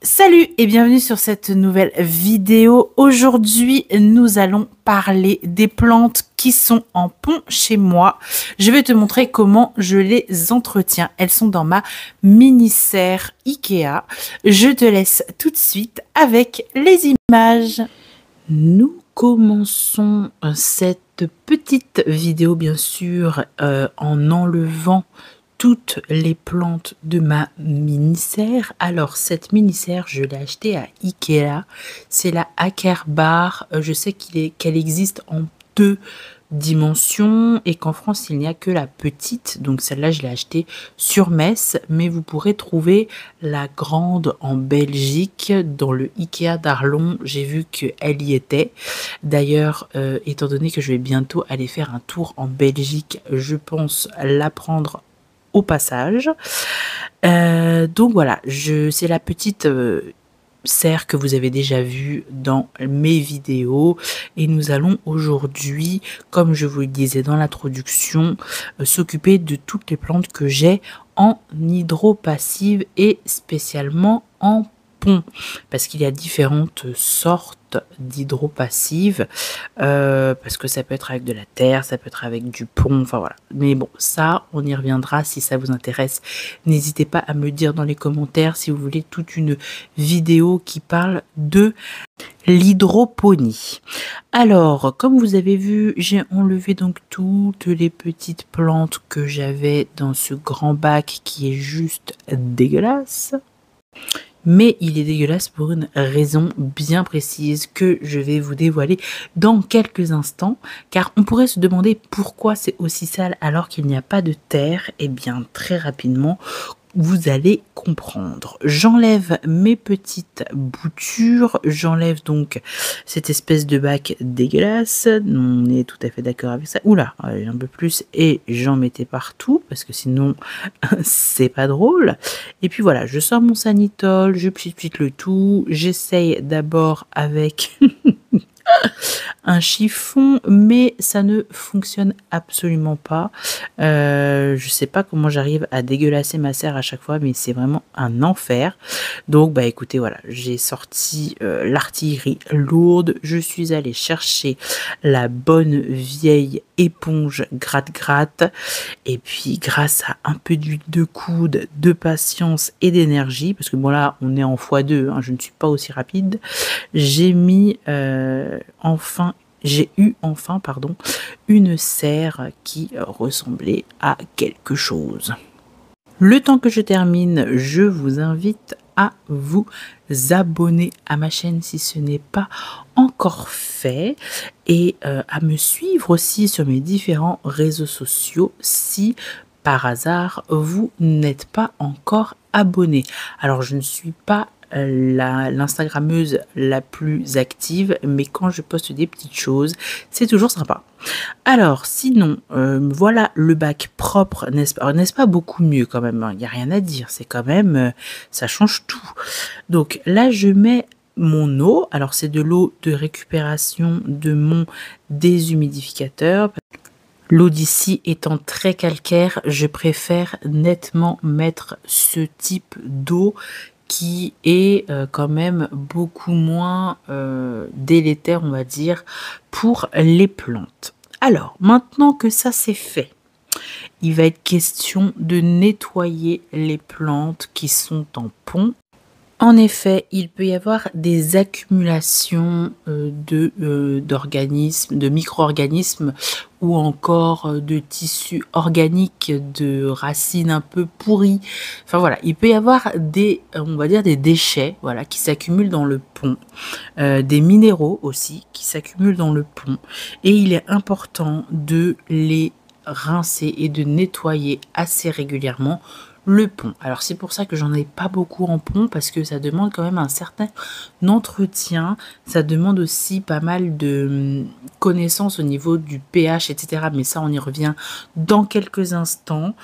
Salut et bienvenue sur cette nouvelle vidéo. Aujourd'hui, nous allons parler des plantes qui sont en pont chez moi. Je vais te montrer comment je les entretiens. Elles sont dans ma mini-serre Ikea. Je te laisse tout de suite avec les images. Nous commençons cette petite vidéo bien sûr en enlevant toutes les plantes de ma mini-serre. Alors cette mini-serre, je l'ai achetée à Ikea. C'est la Hacker-Bar. Je sais qu'elle existe en 2 dimensions et qu'en France il n'y a que la petite, donc celle-là je l'ai achetée sur Metz, mais vous pourrez trouver la grande en Belgique dans le Ikea d'Arlon. J'ai vu qu'elle y était. D'ailleurs, étant donné que je vais bientôt aller faire un tour en Belgique, je pense la prendre au passage. Donc voilà, c'est la petite serre que vous avez déjà vue dans mes vidéos et nous allons aujourd'hui, comme je vous le disais dans l'introduction, s'occuper de toutes les plantes que j'ai en hydropassive et spécialement en pont, parce qu'il y a différentes sortes d'hydropassive, parce que ça peut être avec de la terre, ça peut être avec du pont, enfin voilà. Mais bon, ça, on y reviendra si ça vous intéresse. N'hésitez pas à me dire dans les commentaires si vous voulez toute une vidéo qui parle de l'hydroponie. Alors, comme vous avez vu, j'ai enlevé donc toutes les petites plantes que j'avais dans ce grand bac qui est juste dégueulasse. Mais il est dégueulasse pour une raison bien précise que je vais vous dévoiler dans quelques instants. Car on pourrait se demander pourquoi c'est aussi sale alors qu'il n'y a pas de terre. Eh bien, très rapidement, vous allez comprendre. J'enlève mes petites boutures, j'enlève donc cette espèce de bac dégueulasse, on est tout à fait d'accord avec ça. Oula, un peu plus et j'en mettais partout parce que sinon c'est pas drôle. Et puis voilà, je sors mon Sanitol, je pchit le tout, j'essaye d'abord avec un chiffon, mais ça ne fonctionne absolument pas. Je sais pas comment j'arrive à dégueulasser ma serre à chaque fois, mais c'est vraiment un enfer. Donc bah écoutez, voilà, j'ai sorti l'artillerie lourde, je suis allée chercher la bonne vieille éponge gratte-gratte, et puis grâce à un peu d'huile de coude, de patience et d'énergie, parce que bon là on est en x2, hein, je ne suis pas aussi rapide, j'ai eu enfin une serre qui ressemblait à quelque chose. Le temps que je termine, je vous invite à vous abonner à ma chaîne si ce n'est pas encore fait et à me suivre aussi sur mes différents réseaux sociaux si par hasard vous n'êtes pas encore abonné. Alors je ne suis pas l'instagrammeuse la plus active, mais quand je poste des petites choses, c'est toujours sympa. Alors, sinon, voilà le bac propre, n'est-ce pas beaucoup mieux quand même, il n'y a rien à dire, c'est quand même, ça change tout. Donc là, je mets mon eau, alors c'est de l'eau de récupération de mon déshumidificateur. L'eau d'ici étant très calcaire, je préfère nettement mettre ce type d'eau qui est quand même beaucoup moins délétère, on va dire, pour les plantes. Alors, maintenant que ça c'est fait, il va être question de nettoyer les plantes qui sont en pont. En effet, il peut y avoir des accumulations d'organismes, de micro-organismes ou encore de tissus organiques, de racines un peu pourries. Enfin voilà, il peut y avoir on va dire des déchets, voilà, qui s'accumulent dans le pont, des minéraux aussi qui s'accumulent dans le pont. Et il est important de les rincer et de nettoyer assez régulièrement le pont. Alors c'est pour ça que j'en ai pas beaucoup en pont, parce que ça demande quand même un certain entretien, ça demande aussi pas mal de connaissances au niveau du pH, etc. Mais ça on y revient dans quelques instants.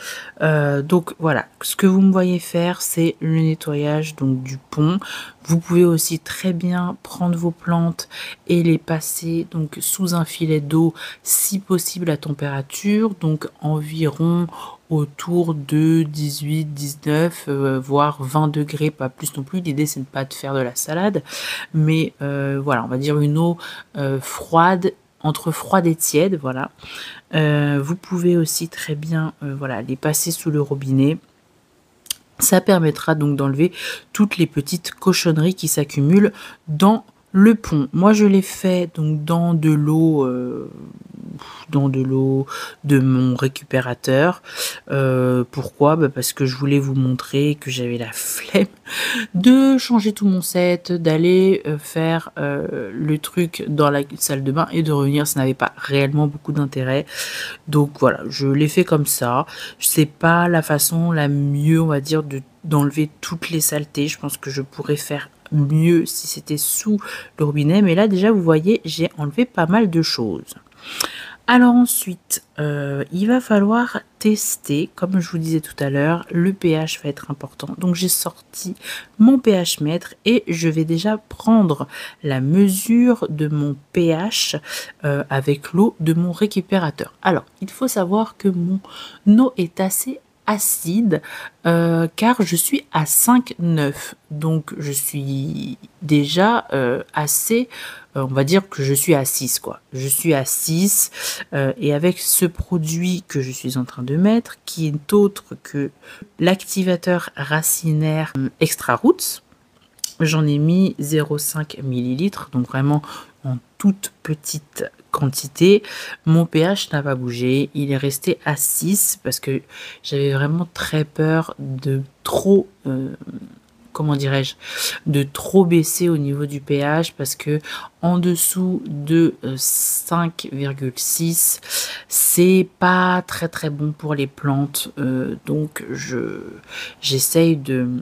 Donc voilà, ce que vous me voyez faire, c'est le nettoyage donc du pont. Vous pouvez aussi très bien prendre vos plantes et les passer donc sous un filet d'eau, si possible à température, donc environ autour de 18, 19, voire 20 degrés, pas plus non plus. L'idée, c'est de pas de faire de la salade, mais voilà, on va dire une eau froide, entre froide et tiède, voilà. Vous pouvez aussi très bien voilà, les passer sous le robinet. Ça permettra donc d'enlever toutes les petites cochonneries qui s'accumulent dans le pont. Moi, je l'ai fait donc dans de l'eau de mon récupérateur. Pourquoi? Parce que je voulais vous montrer que j'avais la flemme de changer tout mon set, d'aller faire le truc dans la salle de bain et de revenir. Ça n'avait pas réellement beaucoup d'intérêt. Donc voilà, je l'ai fait comme ça. C'est pas la façon la mieux, on va dire, d'enlever toutes les saletés. Je pense que je pourrais faire mieux si c'était sous le robinet. Mais là, déjà, vous voyez, j'ai enlevé pas mal de choses. Alors ensuite, il va falloir tester, comme je vous disais tout à l'heure, le pH va être important. Donc j'ai sorti mon pH mètre et je vais déjà prendre la mesure de mon pH avec l'eau de mon récupérateur. Alors, il faut savoir que mon eau est assez acide car je suis à 5,9, donc je suis déjà assez, on va dire que je suis à 6 quoi. Je suis à 6 et avec ce produit que je suis en train de mettre, qui est autre que l'activateur racinaire Extra Roots, j'en ai mis 0,5 ml, donc vraiment en toute petite quantité. Mon pH n'a pas bougé, il est resté à 6 parce que j'avais vraiment très peur de trop comment dirais-je, de trop baisser au niveau du pH parce que en dessous de 5,6 c'est pas très très bon pour les plantes, donc j'essaye de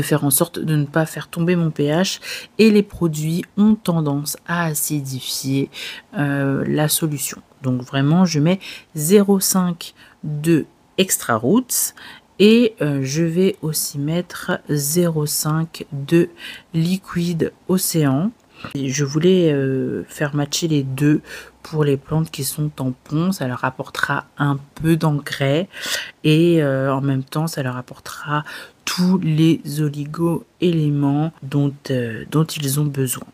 faire en sorte de ne pas faire tomber mon pH, et les produits ont tendance à acidifier la solution. Donc vraiment, je mets 0,5 de Extra Roots et je vais aussi mettre 0,5 de Liquide Océan. Et je voulais faire matcher les deux pour les plantes qui sont en pont. Ça leur apportera un peu d'engrais et en même temps ça leur apportera tous les oligo-éléments dont ils ont besoin.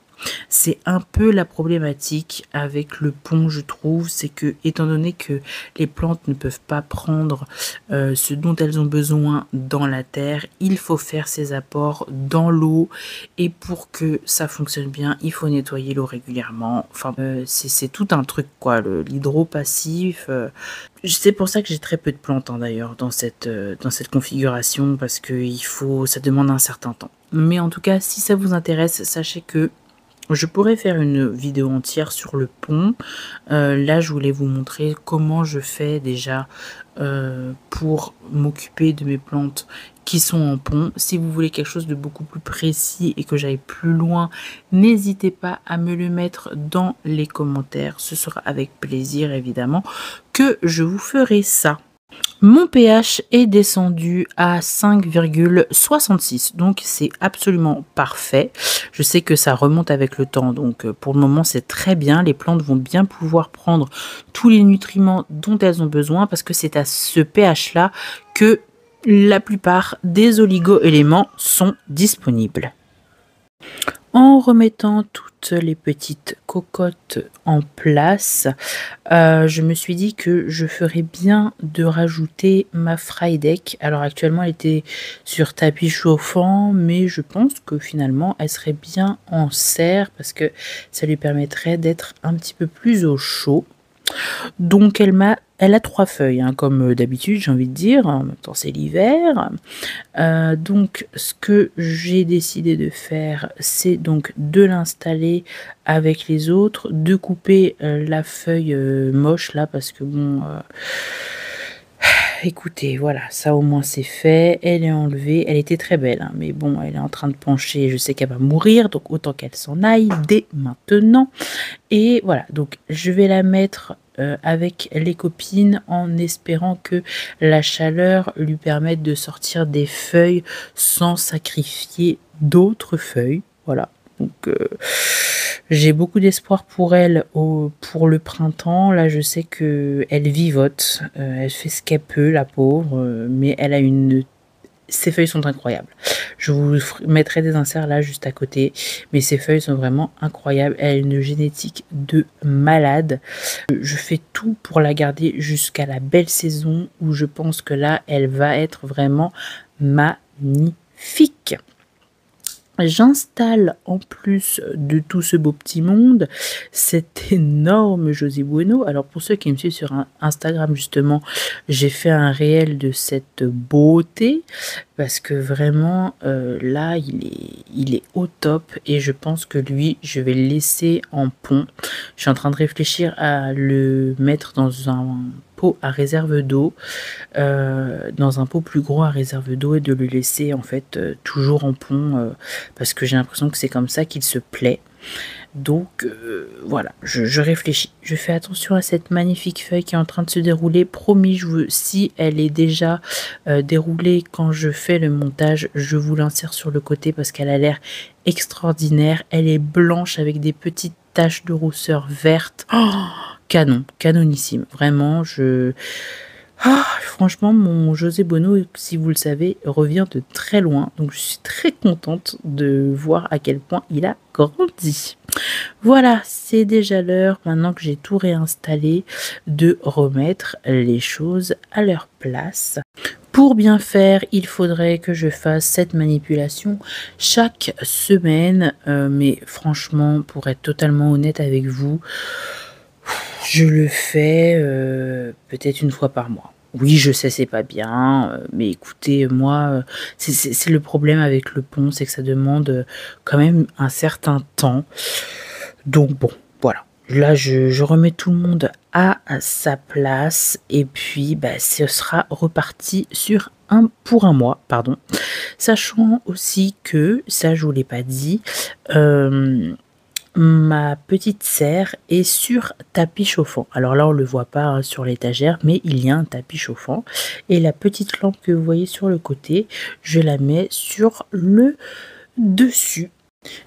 C'est un peu la problématique avec le pont, je trouve, c'est que étant donné que les plantes ne peuvent pas prendre ce dont elles ont besoin dans la terre, il faut faire ces apports dans l'eau, et pour que ça fonctionne bien, il faut nettoyer l'eau régulièrement. Enfin, c'est tout un truc quoi, l'hydropassif. C'est pour ça que j'ai très peu de plantes d'ailleurs dans cette configuration, parce que ça demande un certain temps. Mais en tout cas, si ça vous intéresse, sachez que je pourrais faire une vidéo entière sur le pont. Là, je voulais vous montrer comment je fais déjà pour m'occuper de mes plantes qui sont en pont. Si vous voulez quelque chose de beaucoup plus précis et que j'aille plus loin, n'hésitez pas à me le mettre dans les commentaires. Ce sera avec plaisir, évidemment, que je vous ferai ça. Mon pH est descendu à 5,66, donc c'est absolument parfait. Je sais que ça remonte avec le temps, donc pour le moment c'est très bien. Les plantes vont bien pouvoir prendre tous les nutriments dont elles ont besoin, parce que c'est à ce pH là que la plupart des oligo-éléments sont disponibles. En remettant toutes les petites cocottes en place, je me suis dit que je ferais bien de rajouter ma Fry Deck. Alors actuellement elle était sur tapis chauffant, mais je pense que finalement elle serait bien en serre parce que ça lui permettrait d'être un petit peu plus au chaud. Donc elle a 3 feuilles, hein, comme d'habitude, j'ai envie de dire. En même temps c'est l'hiver. Donc ce que j'ai décidé de faire, c'est donc de l'installer avec les autres, de couper la feuille moche là, parce que bon, écoutez, voilà, ça au moins c'est fait. Elle est enlevée, elle était très belle, hein, mais bon, elle est en train de pencher, je sais qu'elle va mourir, donc autant qu'elle s'en aille dès maintenant. Et voilà, donc je vais la mettre avec les copines en espérant que la chaleur lui permette de sortir des feuilles sans sacrifier d'autres feuilles. Voilà, donc J'ai beaucoup d'espoir pour elle pour le printemps. Là, je sais qu'elle vivote, elle fait ce qu'elle peut, la pauvre, mais elle a ses feuilles sont incroyables. Je vous mettrai des inserts là juste à côté, mais ses feuilles sont vraiment incroyables. Elle a une génétique de malade. Je fais tout pour la garder jusqu'à la belle saison où je pense que là, elle va être vraiment magnifique. J'installe en plus de tout ce beau petit monde cet énorme José Bueno. Alors pour ceux qui me suivent sur Instagram justement, j'ai fait un réel de cette beauté parce que vraiment là il est au top et je pense que lui je vais le laisser en pont. Je suis en train de réfléchir à le mettre dans un pot à réserve d'eau, dans un pot plus gros à réserve d'eau et de le laisser en fait toujours en pont parce que j'ai l'impression que c'est comme ça qu'il se plaît. Donc voilà, je réfléchis. Je fais attention à cette magnifique feuille qui est en train de se dérouler. Promis, si elle est déjà déroulée quand je fais le montage, je vous l'insère sur le côté parce qu'elle a l'air extraordinaire. Elle est blanche avec des petites taches de rousseur verte. Oh, canon, canonissime. Vraiment, franchement, mon José Bueno, si vous le savez, revient de très loin. Donc, je suis très contente de voir à quel point il a grandi. Voilà, c'est déjà l'heure, maintenant que j'ai tout réinstallé, de remettre les choses à leur place. Pour bien faire, il faudrait que je fasse cette manipulation chaque semaine. Mais franchement, pour être totalement honnête avec vous, je le fais peut-être une fois par mois. Oui, je sais, c'est pas bien, mais écoutez, moi, c'est le problème avec le pont, c'est que ça demande quand même un certain temps. Donc bon, voilà. Là, je remets tout le monde à sa place et puis bah, ce sera reparti pour un mois, pardon. Sachant aussi que, ça je vous l'ai pas dit, ma petite serre est sur tapis chauffant. Alors là, on ne le voit pas hein, sur l'étagère, mais il y a un tapis chauffant. Et la petite lampe que vous voyez sur le côté, je la mets sur le dessus.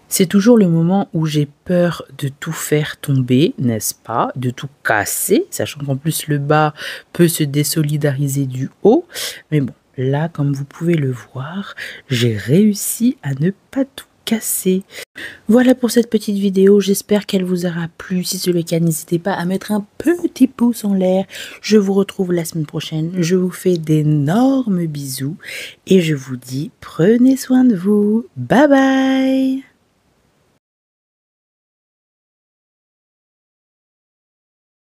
C'est toujours le moment où j'ai peur de tout faire tomber, n'est-ce pas? De tout casser, sachant qu'en plus le bas peut se désolidariser du haut. Mais bon, là, comme vous pouvez le voir, j'ai réussi à ne pas tout casser. Voilà pour cette petite vidéo, j'espère qu'elle vous aura plu. Si c'est le cas, n'hésitez pas à mettre un petit pouce en l'air. Je vous retrouve la semaine prochaine. Je vous fais d'énormes bisous et je vous dis prenez soin de vous. Bye bye!